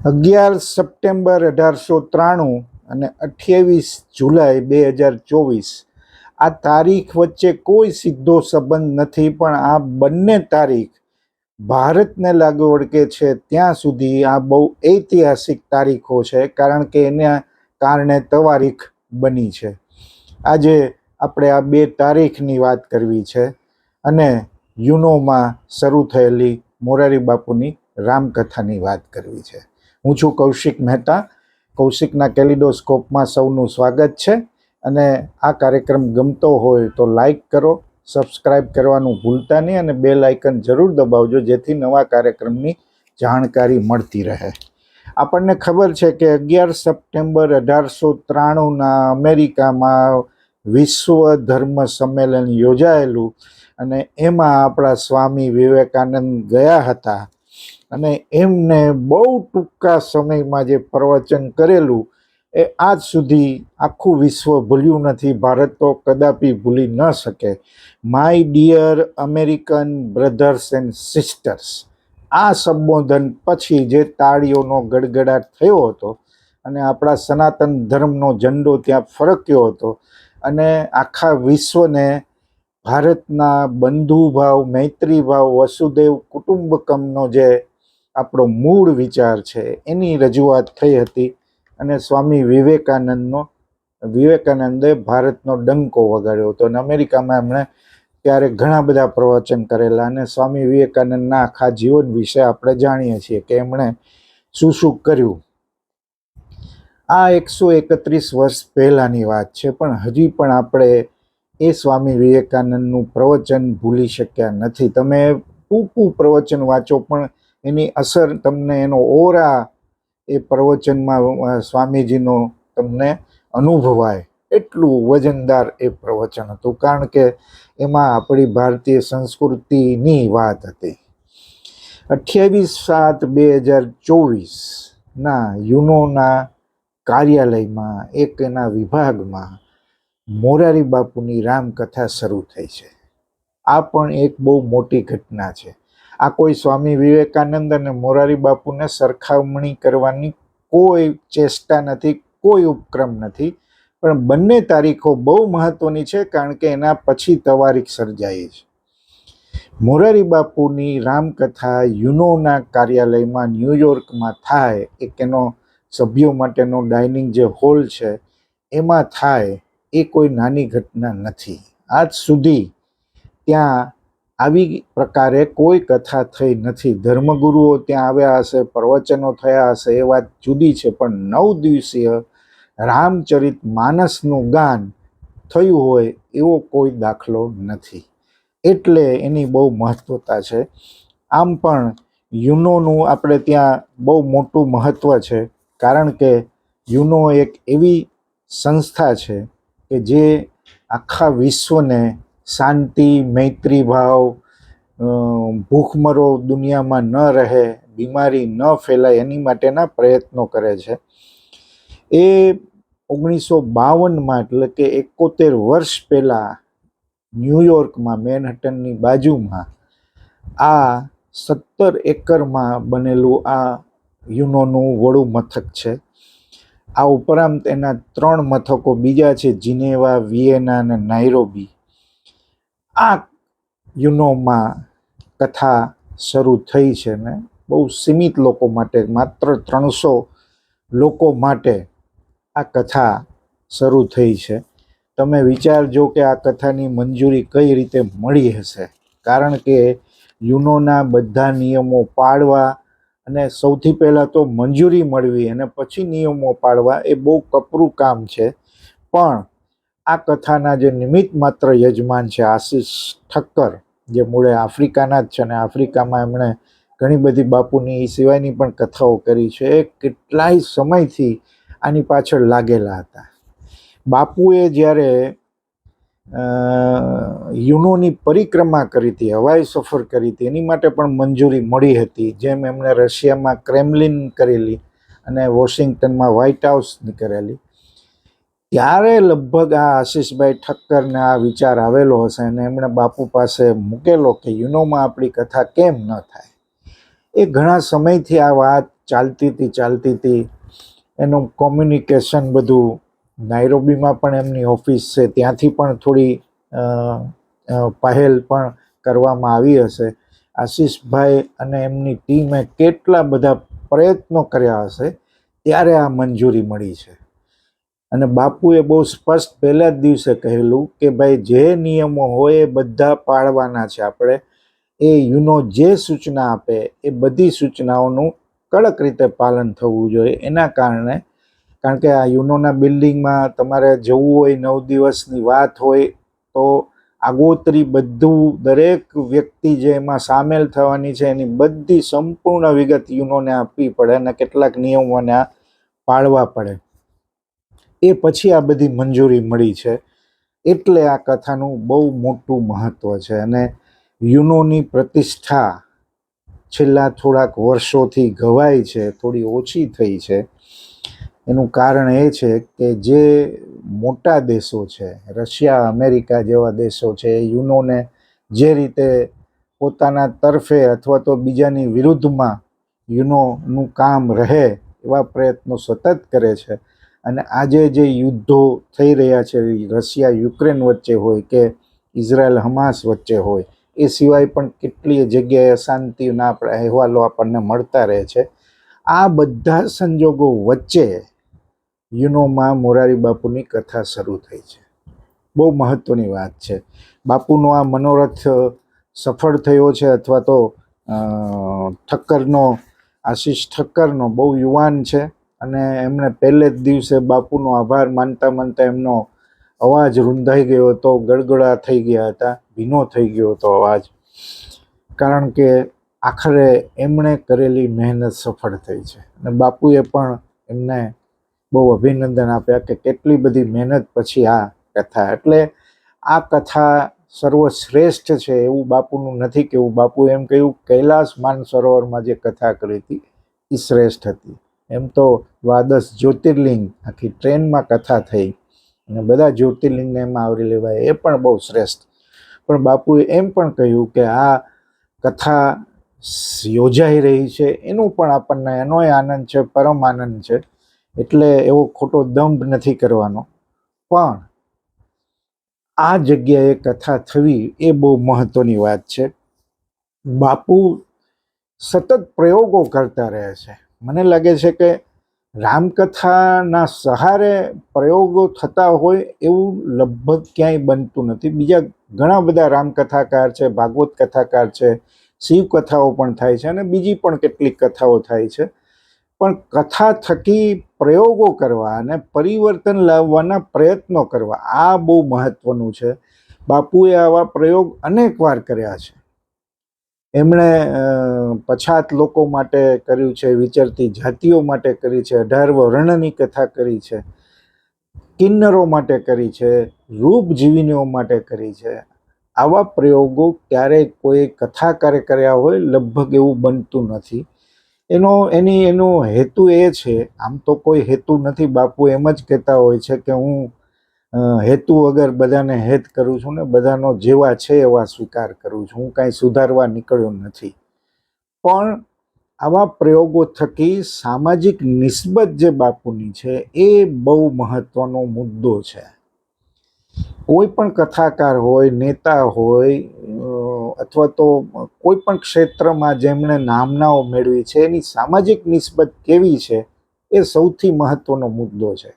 11 September 1893 અને 28 જુલાઈ 2024 આ તારીખ વચ્ચે કોઈ સીધો સંબંધ નથી, પણ આ બંને તારીખ ભારતને લાગુ વળગે છે ત્યાં સુધી આ બહુ ઐતિહાસિક તારીખો છે, કારણ કે એના કારણે તવારીખ બની છે. આજે આપણે આ બે તારીખની વાત કરવી છે અને યુનોમાં શરૂ થયેલી મોરારી બાપુની રામકથાની વાત કરવી છે. હું છું કૌશિક મહેતા. કૌશિકના કેલિડોસ્કોપમાં સૌનું સ્વાગત છે અને આ કાર્યક્રમ ગમતો હોય તો લાઈક કરો, સબસ્ક્રાઈબ કરવાનું ભૂલતા નહીં અને બેલ આઇકન જરૂર દબાવજો, જેથી નવા કાર્યક્રમની જાણકારી મળતી રહે. આપણને ખબર છે કે 11 સપ્ટેમ્બર 1893 અમેરિકામાં વિશ્વ ધર્મ સંમેલન યોજાયેલું અને એમાં આપણા સ્વામી વિવેકાનંદ ગયા હતા અને એમને બહુ ટૂંકા સમયમાં જે પ્રવચન કરેલું એ આજ સુધી આખું વિશ્વ ભૂલ્યું નથી. ભારત તો કદાપી ભૂલી ન શકે. My dear American brothers and sisters, આ સંબોધન પછી જે તાળીઓનો ગડગડાટ થયો હતો અને આપણા સનાતન ધર્મનો ઝંડો ત્યાં ફરક્યો હતો અને આખા વિશ્વને ભારતના બંધુભાવ, મૈત્રીભાવ, વસુદેવ કુટુંબકમનો જે આપણો મૂળ વિચાર છે એની રજૂઆત થઈ હતી અને સ્વામી વિવેકાનંદે ભારતનો ડંકો વગાડ્યો હતો અને અમેરિકામાં એમણે ત્યારે ઘણા બધા પ્રવચન કરેલા અને સ્વામી વિવેકાનંદના આખા જીવન વિશે આપણે જાણીએ છીએ કે એમણે શું શું કર્યું. આ 131 વર્ષ પહેલાંની વાત છે, પણ હજી પણ આપણે એ સ્વામી વિવેકાનંદનું પ્રવચન ભૂલી શક્યા નથી. તમે ટૂંકું પ્રવચન વાંચો પણ એની અસર તમને, એનો ઓરા એ પ્રવચનમાં સ્વામીજીનો તમને અનુભવાય એટલું વજનદાર એ પ્રવચન હતું, કારણ કે એમાં આપણી ભારતીય સંસ્કૃતિની વાત હતી. 28/7/2024 યુનોના કાર્યાલયમાં એક એના વિભાગમાં મોરારી બાપુની રામકથા શરૂ થઈ છે. આ પણ એક બહુ મોટી ઘટના છે. આ કોઈ સ્વામી વિવેકાનંદ અને મોરારી બાપુને સરખામણી કરવાની કોઈ ચેષ્ટા નથી, કોઈ ઉપક્રમ નથી, પણ બંને તારીખો બહુ મહત્વની છે, કારણ કે એના પછી તવારીખ સર્જાઈ છે. મોરારી બાપુની રામકથા યુનોના કાર્યાલયમાં ન્યૂયોર્કમાં થાય, એક એનો સભ્યો માટેનો ડાઇનિંગ જે હોલ છે એમાં થાય, એ કોઈ નાની ઘટના નથી. આજ સુધી ત્યાં આવી પ્રકારે કોઈ કથા થઈ નથી. ધર્મગુરુઓ ત્યાં આવ્યા હશે, પ્રવચનો થયા હશે, એ વાત જુદી છે, પણ 9 દિવસીય રામચરિત માનસનું ગાન થયું હોય એવો કોઈ દાખલો નથી, એટલે એની બહુ મહત્વતા છે. આમ પણ યુનોનું આપણે ત્યાં બહુ મોટું મહત્વ છે, કારણ કે યુનો એક એવી સંસ્થા છે કે જે આખા વિશ્વને શાંતિ, મૈત્રી ભાવ, ભૂખમરો દુનિયામાં ન રહે, બીમારી ન ફેલાય એની માટેના પ્રયત્નો કરે છે. એ 1952માં, એટલે કે 71 વર્ષ પહેલાં ન્યૂયોર્કમાં મેનહટનની બાજુમાં આ 17 એકરમાં બનેલું આ યુનોનું વડું મથક છે. આ ઉપરાંત એના 3 મથકો બીજા છે, જીનેવા, વિયેના અને નાઇરોબી. આ યુનોમાં કથા શરૂ થઈ છે ને બહુ સીમિત લોકો માટે, માત્ર 300 લોકો માટે આ કથા શરૂ થઈ છે. તમે વિચારજો કે આ કથાની મંજૂરી કઈ રીતે મળી હશે, કારણ કે યુનોના બધા નિયમો પાળવા અને સૌથી પહેલાં તો મંજૂરી મળવી અને પછી નિયમો પાળવા એ બહુ કપરું કામ છે. પણ આ કથાના જે નિમિત્ત માત્ર યજમાન છે આશીષ ઠક્કર, જે મૂળે આફ્રિકાના જ છે અને આફ્રિકામાં એમણે ઘણી બધી બાપુની એ સિવાયની પણ કથાઓ કરી છે, એ કેટલાય સમયથી આની પાછળ લાગેલા હતા. બાપુએ જ્યારે યુનોની પરિક્રમા કરી હતી, હવાઈ સફર કરી હતી, એની માટે પણ મંજૂરી મળી હતી, જેમ એમણે રશિયામાં ક્રેમલિન કરેલી અને વોશિંગ્ટનમાં વ્હાઇટ હાઉસની કરેલી. ત્યારે લગભગ આ આશીષભાઈ ઠક્કરને આ વિચાર આવેલો હશે અને એમણે બાપુ પાસે મૂકેલો કે યુનોમાં આપણી કથા કેમ ન થાય. એ ઘણા સમયથી આ વાત ચાલતી હતી. એનું કોમ્યુનિકેશન બધું નાઇરોબીમાં પણ એમની ઓફિસ છે, ત્યાંથી પણ થોડી પહેલ પણ કરવામાં આવી હશે. આશીષભાઈ અને એમની ટીમે કેટલા બધા પ્રયત્નો કર્યા હશે, ત્યારે આ મંજૂરી મળી છે. અને બાપુએ બહુ સ્પષ્ટ પહેલા જ દિવસે કહેલું કે ભાઈ જે નિયમો હોય એ બધા પાળવાના છે આપણે. એ યુનો જે સૂચના આપે એ બધી સૂચનાઓનું કડક રીતે પાલન થવું જોઈએ. એના કારણે, કારણ કે આ યુનોના બિલ્ડિંગમાં તમારે જવું હોય, 9 દિવસની વાત હોય, તો આગોતરી બધું દરેક વ્યક્તિ જે એમાં સામેલ થવાની છે એની બધી સંપૂર્ણ વિગત યુનોને આપવી પડે અને કેટલાક નિયમોને પાળવા પડે. એ પછી આ બધી મંજૂરી મળી છે. એટલે આ કથાનું બહુ મોટું મહત્વ છે. અને યુનોની પ્રતિષ્ઠા છેલ્લા થોડાક વર્ષોથી ઘવાય છે, થોડી ઓછી થઈ છે. એનું કારણ એ છે કે જે મોટા દેશો છે, રશિયા, અમેરિકા જેવા દેશો છે, એ યુનોને જે રીતે પોતાના તરફે અથવા તો બીજાની વિરુદ્ધમાં યુનોનું કામ રહે એવા પ્રયત્નો સતત કરે છે. અને આજે જે યુદ્ધો થઈ રહ્યા છે, રશિયા યુક્રેન વચ્ચે હોય કે ઇઝરાયલ હમાસ વચ્ચે હોય, એ સિવાય પણ કેટલીય જગ્યાએ અશાંતિના અહેવાલો આપણને મળતા રહે છે. આ બધા સંજોગો વચ્ચે યુનોમાં મોરારી બાપુની કથા શરૂ થઈ છે. બહુ મહત્વની વાત છે. બાપુનો આ મનોરથ સફળ થયો છે, અથવા તો ઠક્કરનો, આશીષ ઠક્કરનો, બહુ યુવાન છે અને એમણે પહેલે જ દિવસે બાપુનો આભાર માનતા એમનો અવાજ રૂંધાઈ ગયો હતો, ગળગળા થઈ ગયા હતા, ભીનો થઈ ગયો હતો અવાજ. કારણ કે આખરે એમણે કરેલી મહેનત સફળ થઈ છે. અને બાપુએ પણ એમને બહુ અભિનંદન આપ્યા કે કેટલી બધી મહેનત પછી આ કથા. એટલે આ કથા સર્વશ્રેષ્ઠ છે એવું બાપુનું નથી કહેવું. બાપુએ એમ કહ્યું કૈલાસ માનસરોવરમાં જે કથા કરી હતી એ શ્રેષ્ઠ હતી. એમ તો દ્વાદશ જ્યોતિર્લિંગ આખી ટ્રેનમાં કથા થઈ અને બધા જ્યોતિર્લિંગને એમાં આવરી લેવાય, એ પણ બહુ શ્રેષ્ઠ. પણ બાપુએ એમ પણ કહ્યું કે આ કથા યોજાઈ રહી છે એનું પણ આપણને એનોય આનંદ છે, પરમ આનંદ છે. એટલે એવો ખોટો દંભ નથી કરવાનો. પણ આ જગ્યાએ કથા થવી એ બહુ મહત્વની વાત છે. બાપુ સતત પ્રયોગો કરતા રહે છે. મને લાગે છે કે રામકથાના સહારે પ્રયોગો થતા હોય એવું લગભગ ક્યાંય બનતું નથી. બીજા ઘણા બધા રામકથાકાર છે, ભાગવત કથાકાર છે, શિવ કથાઓ પણ થાય છે અને બીજી પણ કેટલીક કથાઓ થાય છે. પણ કથા થકી પ્રયોગો કરવા અને પરિવર્તન લાવવાના પ્રયત્નો કરવા, આ બહુ મહત્વનું છે. બાપુએ આવા પ્રયોગ અનેક વાર કર્યા છે. એમણે પછાત લોકો માટે કર્યું છે, વિચરતી જાતિઓ માટે કરી છે, 18 વર્ણની કથા કરી છે, કિન્નરો માટે કરી છે, રૂપજીવિનીઓ માટે કરી છે. આવા પ્રયોગો ક્યારેય કોઈ કથાકારે કર્યા હોય લગભગ એવું બનતું નથી. એનો હેતુ એ છે, આમ તો કોઈ હેતુ નથી. બાપુ એમ જ કહેતા હોય છે કે હું હેતુ વગર બધાને હેત કરું છું ને બધાનો જેવા છે એવા સ્વીકાર કરું છું, હું કાંઈ સુધારવા નીકળ્યો નથી. પણ આવા પ્રયોગો થકી સામાજિક નિસ્બત જે બાપુની છે એ બહુ મહત્વનો મુદ્દો છે. કોઈ પણ કથાકાર હોય, નેતા હોય, અથવા તો કોઈ પણ ક્ષેત્રમાં જેમણે નામનાઓ મેળવી છે એની સામાજિક નિસ્બત કેવી છે એ સૌથી મહત્વનો મુદ્દો છે.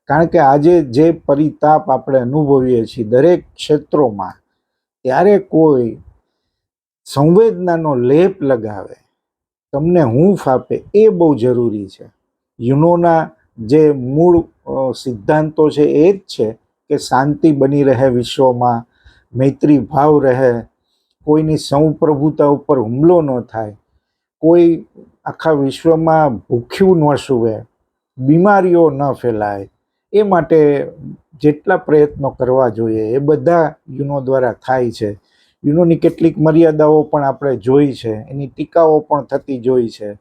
કારણ કે આજે જે પરિતાપ આપણે અનુભવીએ છીએ દરેક ક્ષેત્રોમાં, ત્યારે કોઈ સંવેદનાનો લેપ લગાવે, તમને હૂંફ આપે, એ બહુ જરૂરી છે. યુનોના જે મૂળ સિદ્ધાંતો છે એ જ છે કે શાંતિ બની રહે વિશ્વમાં, મૈત્રી ભાવ રહે, કોઈની સંપ્રભુતા ઉપર હુમલો ન થાય, કોઈ આખા વિશ્વમાં ભૂખ્યું ન સૂવે, બીમારીઓ ન ફેલાય, એ માટે જેટલા પ્રયત્નો કરવા જોઈએ એ બધા યુનો દ્વારા થાય છે. યુનોની કેટલીક મર્યાદાઓ પણ આપણે જોઈ છે, એની ટીકાઓ પણ થતી જોઈ છે.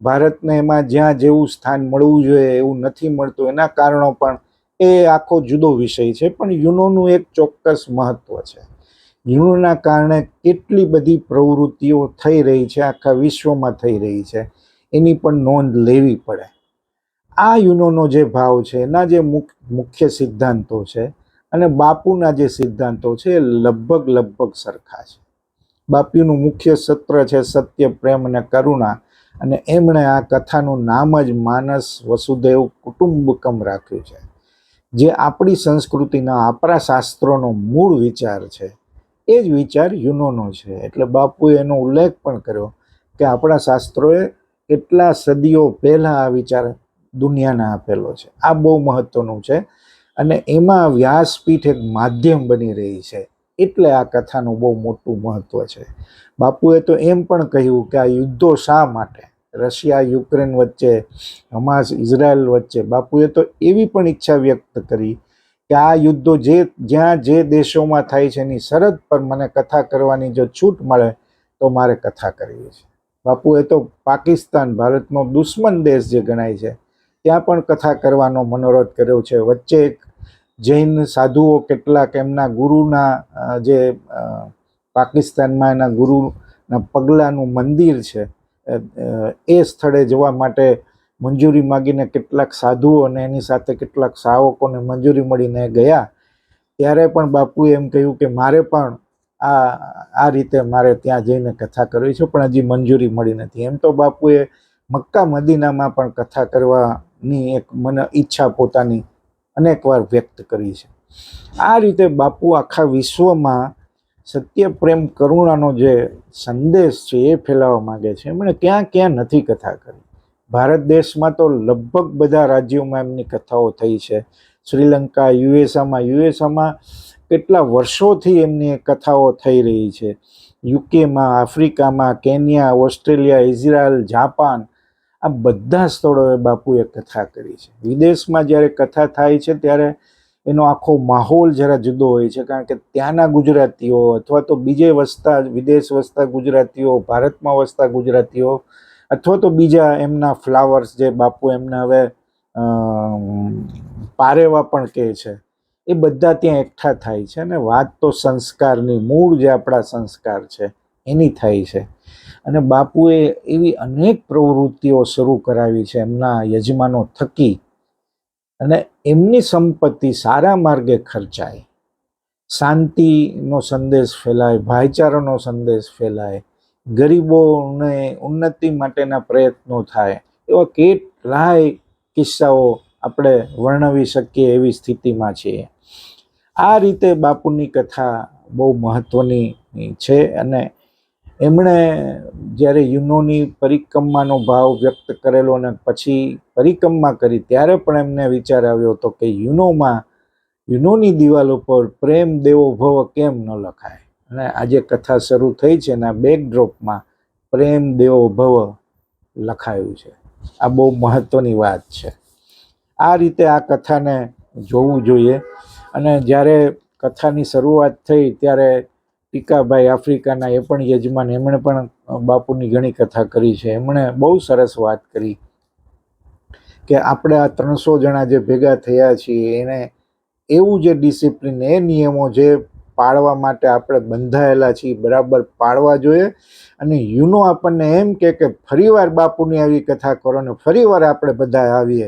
ભારતને એમાં જ્યાં જેવું સ્થાન મળવું જોઈએ એવું નથી મળતું, એના કારણો પણ એ આખો જુદો વિષય છે. પણ યુનોનું એક ચોક્કસ મહત્વ છે. યુનોના કારણે કેટલી બધી પ્રવૃત્તિઓ થઈ રહી છે, આખા વિશ્વમાં થઈ રહી છે. એની પણ નોંધ લેવી પડે. આ યુનોનો જે ભાવ છે, એના જે મુખ્ય સિદ્ધાંતો છે અને બાપુના જે સિદ્ધાંતો છે એ લગભગ સરખા છે. બાપુનું મુખ્ય સત્ર છે સત્ય, પ્રેમ અને કરુણા, અને એમણે આ કથાનું નામ જ માનસ વસુદેવ કુટુંબકમ રાખ્યું છે, જે આપણી સંસ્કૃતિના, આપણા શાસ્ત્રોનો મૂળ વિચાર છે. એ જ વિચાર યુનોનો છે. એટલે બાપુએ એનો ઉલ્લેખ પણ કર્યો કે આપણા શાસ્ત્રોએ કેટલા સદીઓ પહેલા આ વિચાર દુનિયાને આપેલો છે. આ બહુ મહત્વનું છે અને એમાં વ્યાસપીઠ એક માધ્યમ બની રહી છે. એટલે આ કથાનું બહુ મોટું મહત્વ છે. બાપુએ તો એમ પણ કહ્યું કે આ યુદ્ધો શા માટે, રશિયા યુક્રેન વચ્ચે, હમાસ ઇઝરાયલ વચ્ચે, બાપુએ તો એવી પણ ઈચ્છા વ્યક્ત કરી કે આ યુદ્ધો જ્યાં જે દેશોમાં થાય છે એની સરહદ પર મને કથા કરવાની જો છૂટ મળે તો મારે કથા કરવી છે. બાપુએ તો પાકિસ્તાન, ભારતનો દુશ્મન દેશ જે ગણાય છે, ત્યાં પણ કથા કરવાનો મનોરથ કર્યો છે. વચ્ચે એક જૈન સાધુઓ કેટલાક એમના ગુરુના જે પાકિસ્તાનમાં એના ગુરુના પગલાંનું મંદિર છે એ સ્થળે જવા માટે મંજૂરી માગીને કેટલાક સાધુઓ અને એની સાથે કેટલાક શ્રાવકોને મંજૂરી મળીને ગયા. ત્યારે પણ બાપુએ એમ કહ્યું કે મારે પણ આ રીતે મારે ત્યાં જઈને કથા કરવી છે, પણ હજી મંજૂરી મળી નથી. એમ તો બાપુએ મક્કા મદીનામાં પણ કથા કરવાની એક ઈચ્છા પોતાની અનેકવાર વ્યક્ત કરી છે. આ રીતે બાપુ આખા વિશ્વમાં સત્ય, પ્રેમ, કરુણાનો જે સંદેશ છે એ ફેલાવવા માંગે છે. એમણે ક્યાં ક્યાં નથી કથા કરી. ભારત દેશમાં તો લગભગ બધા રાજ્યોમાં એમની કથાઓ થઈ છે. શ્રીલંકા, યુએસએમાં કેટલા વર્ષોથી એમની કથાઓ થઈ રહી છે. યુકેમાં, આફ્રિકામાં, કેન્યા, ઓસ્ટ્રેલિયા, ઇઝરાયલ, જાપાન, આ બધા સ્થળોએ બાપુએ કથા કરી છે. વિદેશમાં જ્યારે કથા થાય છે ત્યારે એનો આખો માહોલ જરા જુદો હોય છે, કારણ કે ત્યાંના ગુજરાતીઓ અથવા તો બીજે વસતા, વિદેશ વસતા ગુજરાતીઓ, ભારતમાં વસતા ગુજરાતીઓ, અથવા તો બીજા એમના ફ્લાવર્સ જે બાપુ એમને હવે પારેવા પણ કહે છે, એ બધા ત્યાં એકઠા થાય છે. અને વાત તો સંસ્કારની, મૂળ જે આપણા સંસ્કાર છે એની થાય છે. અને બાપુએ એવી અનેક પ્રવૃત્તિઓ શરૂ કરાવી છે એમના યજમાનો થકી, અને એમની સંપત્તિ સારા માર્ગે ખર્ચાય, શાંતિનો સંદેશ ફેલાય, ભાઈચારાનો સંદેશ ફેલાય, ગરીબોને ઉન્નતિ માટેના પ્રયત્નો થાય, એવા કેટલાય કિસ્સાઓ આપણે વર્ણવી શકીએ એવી સ્થિતિમાં છીએ. આ રીતે બાપુની કથા બહુ મહત્વની છે. અને એમણે જ્યારે યુનોની પરિક્રમાનો ભાવ વ્યક્ત કરેલો અને પછી પરિક્રમા કરી ત્યારે પણ એમને વિચાર આવ્યો હતો કે યુનોની દિવાલ ઉપર પ્રેમ દેવો ભવ કેમ ન લખાય. અને આજે કથા શરૂ થઈ છે એના બેકડ્રોપમાં પ્રેમ દેવો ભવ લખાયું છે. આ બહુ મહત્વની વાત છે. આ રીતે આ કથાને જોવું જોઈએ. અને જ્યારે કથાની શરૂઆત થઈ ત્યારે ટીકાભાઈ આફ્રિકાના એ પણ યજમાન, એમણે પણ બાપુની ઘણી કથા કરી છે. એમણે બહુ સરસ વાત કરી કે આપણે આ 300 જણા જે ભેગા થયા છીએ એને એવું જે ડિસિપ્લિન, એ નિયમો જે પાળવા માટે આપણે બંધાયેલા છીએ બરાબર પાળવા જોઈએ. અને યુનો આપણને એમ કે ફરીવાર બાપુની આવી કથા કરો ને ફરીવાર આપણે બધા આવીએ,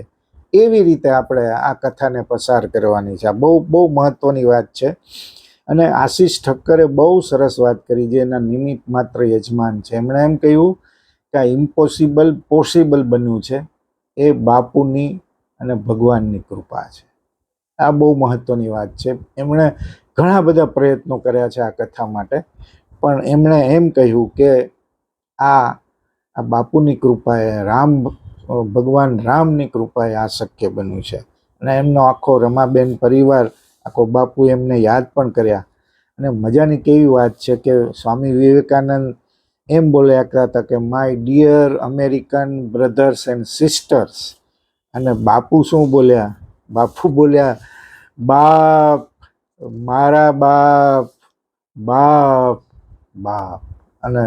એવી રીતે આપણે આ કથાને પસાર કરવાની છે. આ બહુ મહત્વની વાત છે. અને આશીષ ઠક્કરે બહુ સરસ વાત કરી, જે એના નિમિત્ત માત્ર યજમાન છે. એમણે એમ કહ્યું કે આ ઇમ્પોસિબલ પોસિબલ બન્યું છે, એ બાપુની અને ભગવાનની કૃપા છે. આ બહુ મહત્વની વાત છે. એમણે ઘણા બધા પ્રયત્નો કર્યા છે આ કથા માટે, પણ એમણે એમ કહ્યું કે આ બાપુની કૃપાએ, ભગવાન રામની કૃપાએ આ શક્ય બન્યું છે. અને એમનો આખો રમાબેન પરિવાર, આખો બાપુ એમને યાદ પણ કર્યા. અને મજાની કેવી વાત છે કે સ્વામી વિવેકાનંદ એમ બોલ્યા હતા કે my dear American brothers and sisters. અને બાપુ શું બોલ્યા? બાપુ બોલ્યા, બાપ, મારા બાપ, બાપ, બાપ. અને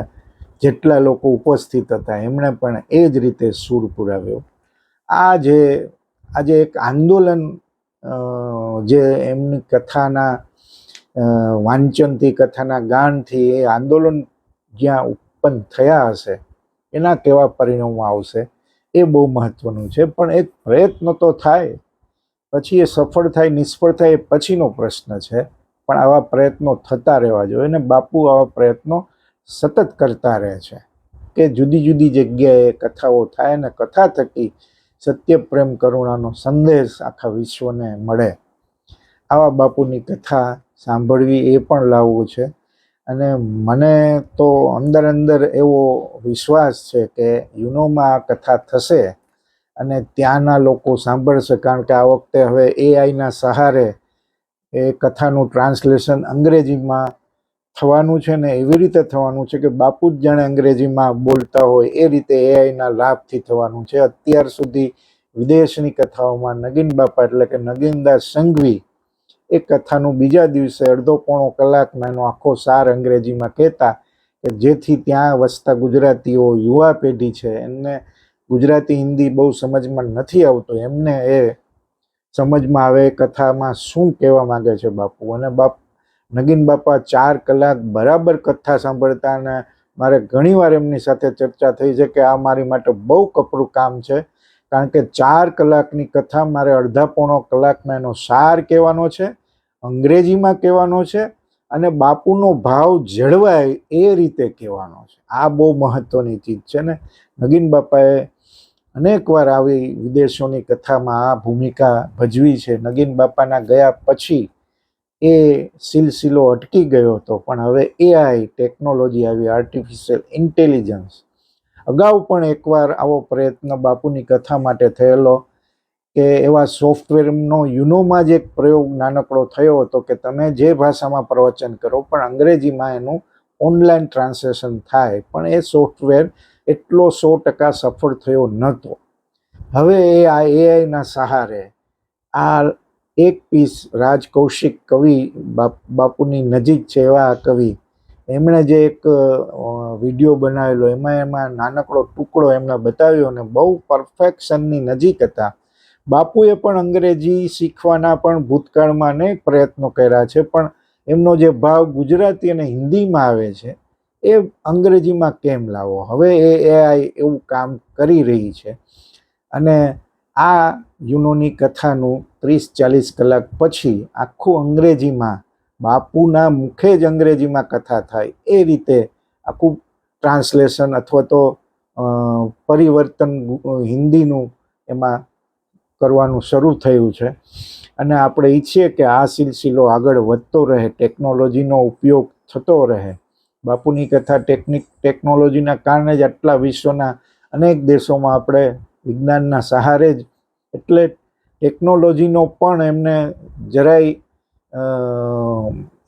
જેટલા લોકો ઉપસ્થિત હતા એમણે પણ એ જ રીતે સૂર પુરાવ્યો. આજે એક આંદોલન જે એમની કથાના વાંચનથી, કથાના ગાનથી, એ આંદોલન જ્યાં ઉત્પન્ન થયા હશે એના કેવા પરિણામો આવશે એ બહુ મહત્વનું છે. પણ એક પ્રયત્ન તો થાય, પછી એ સફળ થાય નિષ્ફળ થાય એ પછીનો પ્રશ્ન છે. પણ આવા પ્રયત્નો થતા રહેવા જોઈએ અને બાપુ આવા પ્રયત્નો સતત કરતા રહે છે કે જુદી જુદી જગ્યાએ કથાઓ થાય ને કથા થકી સત્ય પ્રેમ કરુણાનો સંદેશ આખા વિશ્વને મળે. આવા બાપુની કથા સાંભળવી એ પણ લાવવું છે. અને મને તો અંદર અંદર એવો વિશ્વાસ છે કે યુનોમાં આ કથા થશે અને ત્યાંના લોકો સાંભળશે, કારણ કે આ વખતે હવે એઆઈના સહારે એ કથાનું ટ્રાન્સલેશન અંગ્રેજીમાં થવાનું છે ને એવી રીતે થવાનું છે કે બાપુ જ જાણે અંગ્રેજીમાં બોલતા હોય એ રીતે એઆઈના લાભથી થવાનું છે. અત્યાર સુધી વિદેશની કથાઓમાં નગીન બાપા એટલે કે નગીનદાસ સંઘવી એ કથાનું બીજા દિવસે અડધો પોણો કલાકમાં એનો આખો સાર અંગ્રેજીમાં કહેતા કે જેથી ત્યાં વસતા ગુજરાતીઓ યુવા પેઢી છે એમને ગુજરાતી હિન્દી બહુ સમજમાં નથી આવતું, એમને એ સમજમાં આવે કથામાં શું કહેવા માંગે છે બાપુ. અને નગીન બાપા 4 કલાક બરાબર કથા સાંભળતા અને મારે ઘણીવાર એમની સાથે ચર્ચા થઈ છે કે આ મારી માટે બહુ કપરું કામ છે, કારણ કે 4 કલાકની કથા મારે અડધા પોણો કલાકમાં એનો સાર કહેવાનો છે, અંગ્રેજીમાં કહેવાનો છે અને બાપુનો ભાવ જળવાય એ રીતે કહેવાનો છે. આ બહુ મહત્વની ચીજ છે ને નગીન બાપાએ અનેકવાર આવી વિદેશોની કથામાં આ ભૂમિકા ભજવી છે. નગીન બાપાના ગયા પછી એ સિલસિલો અટકી ગયો હતો, પણ હવે એઆઈ ટેકનોલોજી આવી, આર્ટિફિશિયલ ઇન્ટેલિજન્સ. અગાઉ પણ એકવાર આવો પ્રયત્ન બાપુની કથા માટે થયેલો કે એવા સોફ્ટવેરનો યુનોમાં જ એક પ્રયોગ નાનકડો થયો હતો કે તમે જે ભાષામાં પ્રવચન કરો પણ અંગ્રેજીમાં એનું ઓનલાઈન ટ્રાન્સલેશન થાય, પણ એ સોફ્ટવેર એટલો 100% સફળ થયો નહોતો. હવે એ આ એઆઈના સહારે આ એક પીસ રાજ કૌશિક કવિ બાપુની નજીક છે એવા કવિ, એમણે જે એક વિડીયો બનાવેલો એમાં નાનકડો ટુકડો એમને બતાવ્યો અને બહુ પરફેક્શનની નજીક હતા. બાપુએ પણ અંગ્રેજી શીખવાના પણ ભૂતકાળમાં અનેક પ્રયત્નો કર્યા છે, પણ એમનો જે ભાવ ગુજરાતી અને હિન્દીમાં આવે છે એ અંગ્રેજીમાં કેમ લાવો. હવે એ એઆઈ એવું કામ કરી રહી છે અને આ યુનોની કથાનું 30-40 કલાક પછી આખું અંગ્રેજીમાં બાપુના મુખે જ અંગ્રેજીમાં કથા થાય એ રીતે આખું ટ્રાન્સલેશન અથવા તો પરિવર્તન હિન્દીનું એમાં કરવાનું શરૂ થયું છે. અને આપણે ઈચ્છીએ કે આ સિલસિલો આગળ વધતો રહે, ટેકનોલોજીનો ઉપયોગ થતો રહે. બાપુની કથા ટેકનોલોજીના કારણે જ આટલા વિશ્વના અનેક દેશોમાં આપણે વિજ્ઞાનના સહારે જ, એટલે ટેકનોલોજીનો પણ એમને જરાય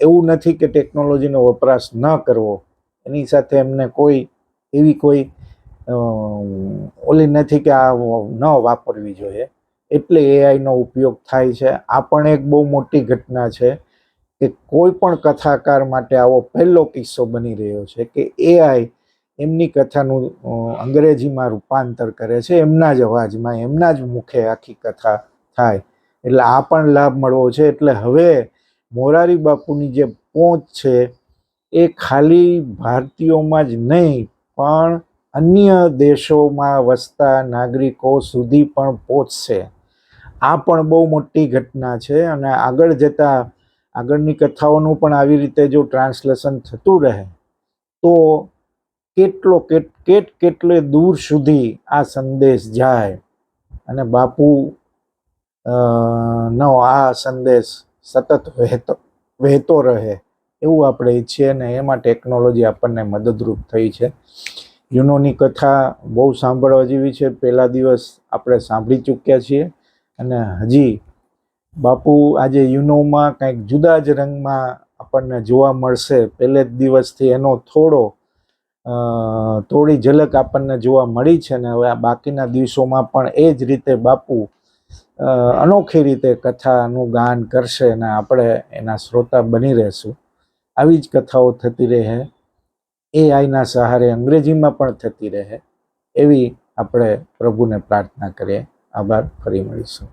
એવું નથી કે ટેકનોલોજીનો વપરાશ ન કરવો, એની સાથે એમને કોઈ એવી કોઈ ઓલી નથી કે આ ન વાપરવી જોઈએ, એટલે એઆઈનો ઉપયોગ થાય છે. આ પણ એક બહુ મોટી ઘટના છે કે કોઈ પણ કથાકાર માટે આવો પહેલો કિસ્સો બની રહ્યો છે કે એઆઈ એમની કથાનું અંગ્રેજીમાં રૂપાંતર કરે છે, એમના જ અવાજમાં, એમના જ મુખે આખી કથા થાય. એટલે આ પણ લાભ મળવો છે. એટલે હવે મોરારી બાપુની જે પહોંચ છે એ ખાલી ભારતીયોમાં જ નહીં પણ અન્ય દેશોમાં વસતા નાગરિકો સુધી પણ પહોંચશે. આ પણ બહુ મોટી ઘટના છે અને આગળ જતાં આગળની કથાઓનું પણ આવી રીતે જો ટ્રાન્સલેશન થતું રહે તો કેટલે દૂર સુધી આ સંદેશ જાય અને બાપુ નો આ સંદેશ સતત વહેતો રહે એવું આપણે ઈચ્છીએ ને એમાં ટેકનોલોજી આપણને મદદરૂપ થઈ છે. યુનોની કથા બહુ સાંભળવા જેવી છે. પહેલા દિવસ આપણે સાંભળી ચૂક્યા છીએ અને હજી બાપુ આજે યુનોમાં કંઈક જુદા જ રંગમાં આપણને જોવા મળશે. પહેલે જ દિવસથી એનો થોડી ઝલક આપણને જોવા મળી છે ને હવે આ બાકીના દિવસોમાં પણ એ જ રીતે બાપુ અનોખી રીતે કથાનું ગાન કરશે અને આપણે એના શ્રોતા બની રહેશું. આવી જ કથાઓ થતી રહે, એઆઈના સહારે અંગ્રેજીમાં પણ થતી રહે એવી આપણે પ્રભુને પ્રાર્થના કરીએ. આભાર. ફરી મળીશું.